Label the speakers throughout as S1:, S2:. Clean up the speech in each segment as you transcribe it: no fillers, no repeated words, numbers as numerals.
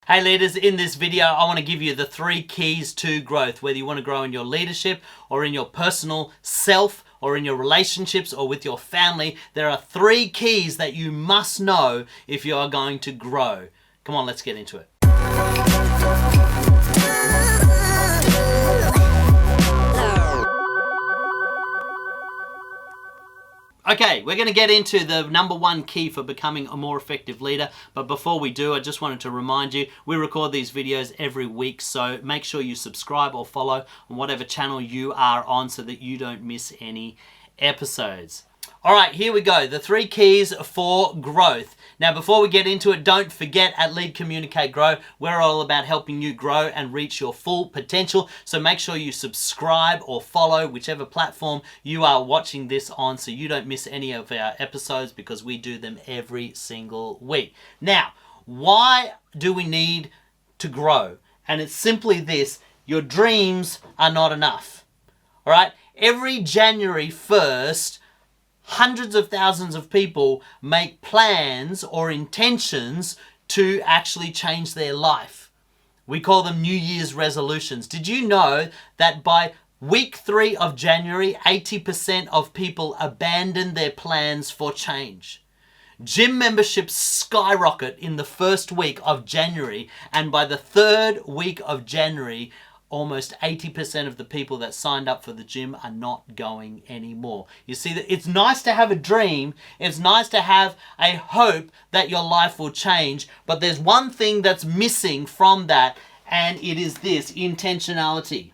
S1: Hey leaders, in this video I want to give you the 3 keys to growth. Whether you want to grow in your leadership or in your personal self or in your relationships or with your family, there are 3 keys that you must know if you are going to grow. Come on, let's get into it. Okay, we're going to get into the number 1 key for becoming a more effective leader. But before we do, I just wanted to remind you, we record these videos every week. So make sure you subscribe or follow on whatever channel you are on so that you don't miss any episodes. All right, here we go. The 3 keys for growth. Now, before we get into it, don't forget at Lead, Communicate, Grow, we're all about helping you grow and reach your full potential. So make sure you subscribe or follow whichever platform you are watching this on so you don't miss any of our episodes because we do them every single week. Now, why do we need to grow? And it's simply this: your dreams are not enough. All right? Every January 1st, hundreds of thousands of people make plans or intentions to actually change their life. We call them New Year's resolutions. Did you know that by week 3 of January, 80% of people abandon their plans for change? Gym memberships skyrocket in the first week of January, and by the 3rd week of January, almost 80% of the people that signed up for the gym are not going anymore. You see, that it's nice to have a dream, it's nice to have a hope that your life will change, but there's one thing that's missing from that, and it is this: intentionality.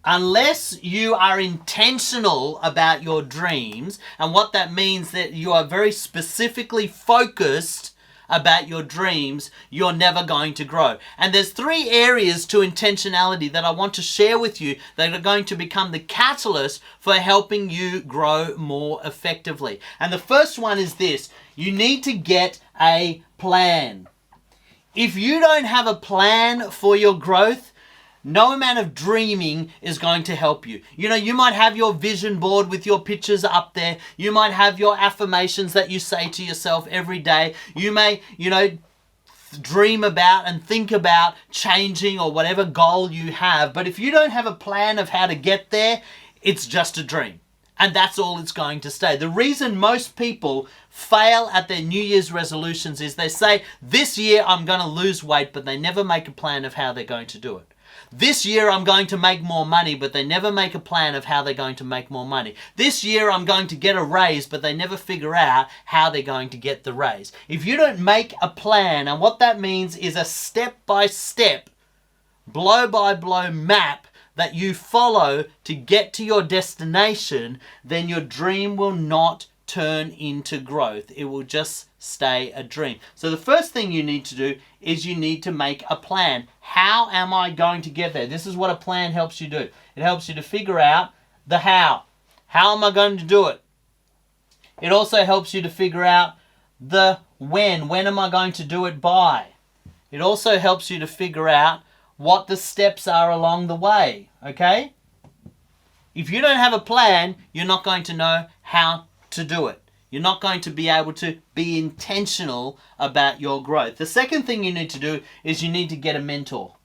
S1: Unless you are intentional about your dreams, and what that means that you are very specifically focused about your dreams, you're never going to grow. And there's 3 areas to intentionality that I want to share with you that are going to become the catalyst for helping you grow more effectively. And the first one is this: you need to get a plan. If you don't have a plan for your growth, no amount of dreaming is going to help you. You know, you might have your vision board with your pictures up there. You might have your affirmations that you say to yourself every day. You may, dream about and think about changing or whatever goal you have. But if you don't have a plan of how to get there, it's just a dream. And that's all it's going to stay. The reason most people fail at their New Year's resolutions is they say, this year I'm going to lose weight, but they never make a plan of how they're going to do it. This year I'm going to make more money, but they never make a plan of how they're going to make more money. This year I'm going to get a raise, but they never figure out how they're going to get the raise. If you don't make a plan, and what that means is a step-by-step, blow-by-blow map that you follow to get to your destination, then your dream will not turn into growth. It will just stay a dream. So the first thing you need to do is you need to make a plan. How am I going to get there? This is what a plan helps you do. It helps you to figure out the how. How am I going to do it? It also helps you to figure out the when. When am I going to do it by? It also helps you to figure out what the steps are along the way. Okay? If you don't have a plan, you're not going to know how to do it. You're not going to be able to be intentional about your growth. The second thing you need to do is you need to get a mentor.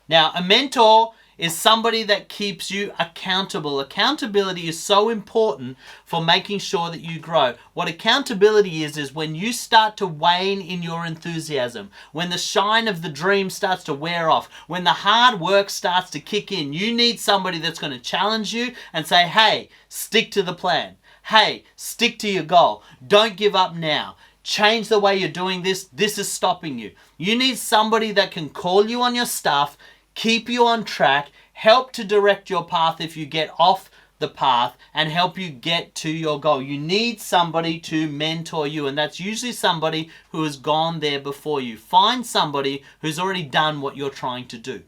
S1: Now, a mentor is somebody that keeps you accountable. Accountability is so important for making sure that you grow. What accountability is when you start to wane in your enthusiasm, when the shine of the dream starts to wear off, when the hard work starts to kick in, you need somebody that's going to challenge you and say, hey, stick to the plan. Hey, stick to your goal. Don't give up now. Change the way you're doing this. This is stopping you. You need somebody that can call you on your stuff, keep you on track, help to direct your path if you get off the path, and help you get to your goal. You need somebody to mentor you, and that's usually somebody who has gone there before you. Find somebody who's already done what you're trying to do.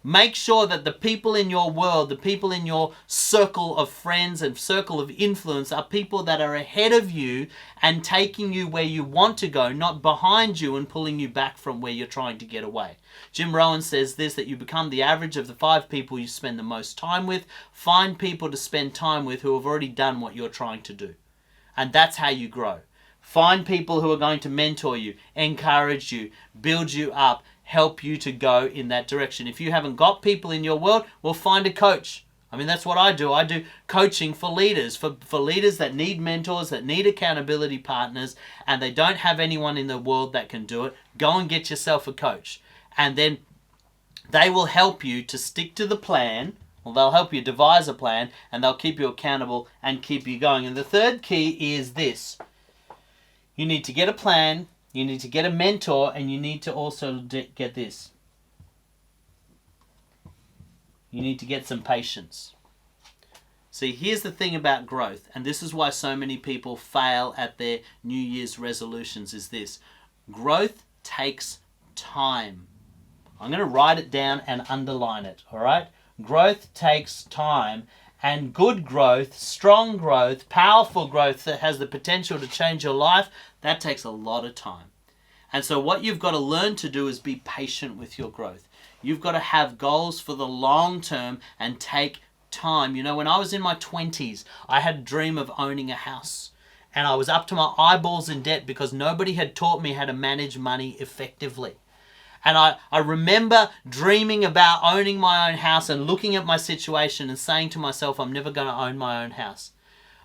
S1: Make sure that the people in your world, the people in your circle of friends and circle of influence are people that are ahead of you and taking you where you want to go, not behind you and pulling you back from where you're trying to get away. Jim Rohn says this, that you become the average of the 5 people you spend the most time with. Find people to spend time with who have already done what you're trying to do. And that's how you grow. Find people who are going to mentor you, encourage you, build you up, help you to go in that direction. If you haven't got people in your world, well, find a coach. I mean, that's what I do. I do coaching for leaders, for leaders that need mentors, that need accountability partners, and they don't have anyone in the world that can do it. Go and get yourself a coach. And then they will help you to stick to the plan. Well, they'll help you devise a plan, and they'll keep you accountable and keep you going. And the third key is this. You need to get a plan, you need to get a mentor, and you need to also get this. You need to get some patience. See, here's the thing about growth, and this is why so many people fail at their New Year's resolutions, is this. Growth takes time. I'm going to write it down and underline it, all right? Growth takes time. And good growth, strong growth, powerful growth that has the potential to change your life, that takes a lot of time. And so what you've got to learn to do is be patient with your growth. You've got to have goals for the long term and take time. You know, when I was in my 20s, I had a dream of owning a house. And I was up to my eyeballs in debt because nobody had taught me how to manage money effectively. And I remember dreaming about owning my own house and looking at my situation and saying to myself, I'm never going to own my own house.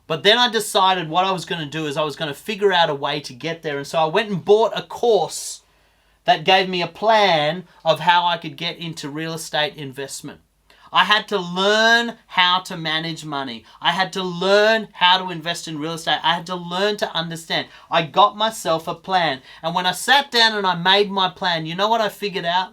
S1: But then I decided what I was going to do is I was going to figure out a way to get there. And so I went and bought a course that gave me a plan of how I could get into real estate investment. I had to learn how to manage money. I had to learn how to invest in real estate. I had to learn to understand. I got myself a plan. And when I sat down and I made my plan, you know what I figured out?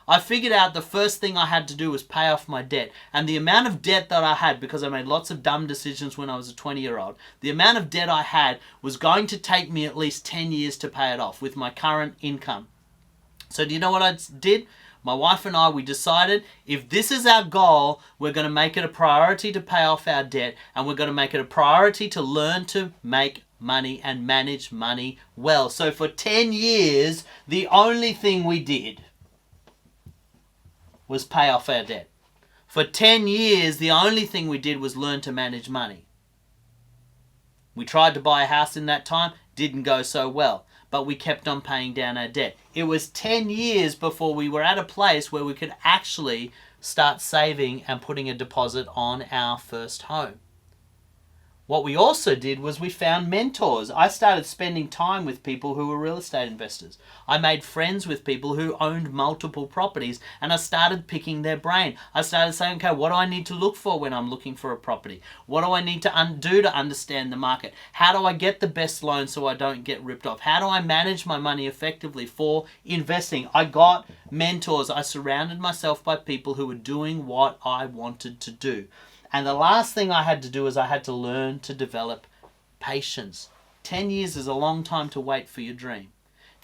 S1: I figured out the first thing I had to do was pay off my debt. And the amount of debt that I had, because I made lots of dumb decisions when I was a 20-year-old, the amount of debt I had was going to take me at least 10 years to pay it off with my current income. So do you know what I did? My wife and I, we decided if this is our goal, we're going to make it a priority to pay off our debt, and we're going to make it a priority to learn to make money and manage money well. So for 10 years, the only thing we did was pay off our debt. For 10 years, the only thing we did was learn to manage money. We tried to buy a house in that time, didn't go so well. But we kept on paying down our debt. It was 10 years before we were at a place where we could actually start saving and putting a deposit on our first home. What we also did was we found mentors. I started spending time with people who were real estate investors. I made friends with people who owned multiple properties, and I started picking their brain. I started saying, okay, what do I need to look for when I'm looking for a property? What do I need to do to understand the market? How do I get the best loan so I don't get ripped off? How do I manage my money effectively for investing? I got mentors. I surrounded myself by people who were doing what I wanted to do. And the last thing I had to do is I had to learn to develop patience. 10 years is a long time to wait for your dream.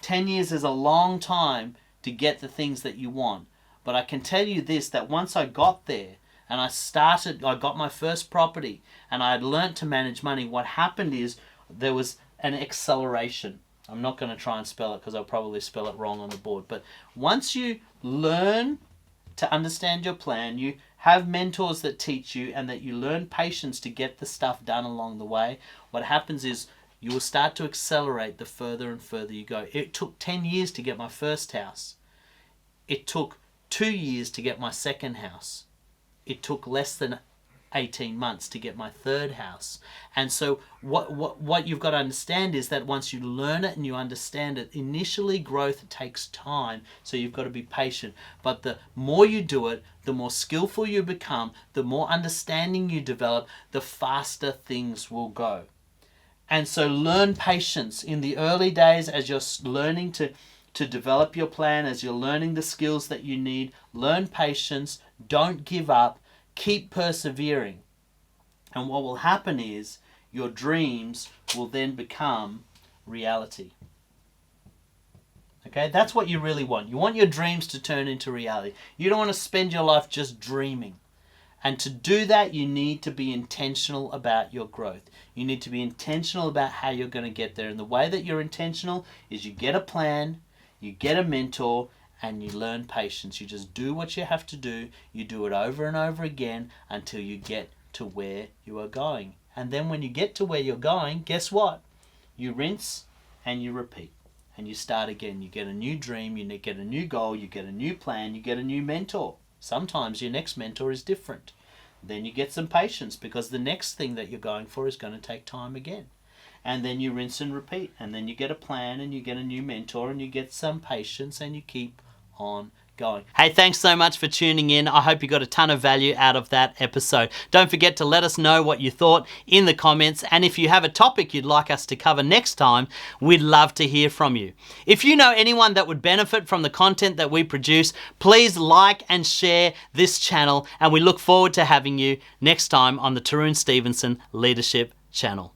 S1: 10 years is a long time to get the things that you want. But I can tell you this, that once I got there and I got my first property and I had learned to manage money, what happened is there was an acceleration. I'm not going to try and spell it because I'll probably spell it wrong on the board. But once you learn to understand your plan, you have mentors that teach you, and that you learn patience to get the stuff done along the way, what happens is you will start to accelerate the further and further you go. It took 10 years to get my first house. It took 2 years to get my second house. It took less than 18 months to get my third house. And so what you've got to understand is that once you learn it and you understand it, initially growth takes time, so you've got to be patient. But the more you do it, the more skillful you become, the more understanding you develop, the faster things will go. And so learn patience in the early days as you're learning to develop your plan, as you're learning the skills that you need. Learn patience, don't give up, keep persevering. And what will happen is your dreams will then become reality. Okay, that's what you really want. You want your dreams to turn into reality. You don't want to spend your life just dreaming. And to do that, you need to be intentional about your growth. You need to be intentional about how you're going to get there. And the way that you're intentional is you get a plan, you get a mentor, and you learn patience. You just do what you have to do. You do it over and over again until you get to where you are going. And then when you get to where you're going, guess what? You rinse and you repeat. And you start again. You get a new dream, you get a new goal, you get a new plan, you get a new mentor. Sometimes your next mentor is different. Then you get some patience because the next thing that you're going for is going to take time again. And then you rinse and repeat. And then you get a plan and you get a new mentor and you get some patience and you keep on going. Hey, thanks so much for tuning in. I hope you got a ton of value out of that episode. Don't forget to let us know what you thought in the comments. And if you have a topic you'd like us to cover next time, we'd love to hear from you. If you know anyone that would benefit from the content that we produce, please like and share this channel. And we look forward to having you next time on the Tarun Stevenson Leadership Channel.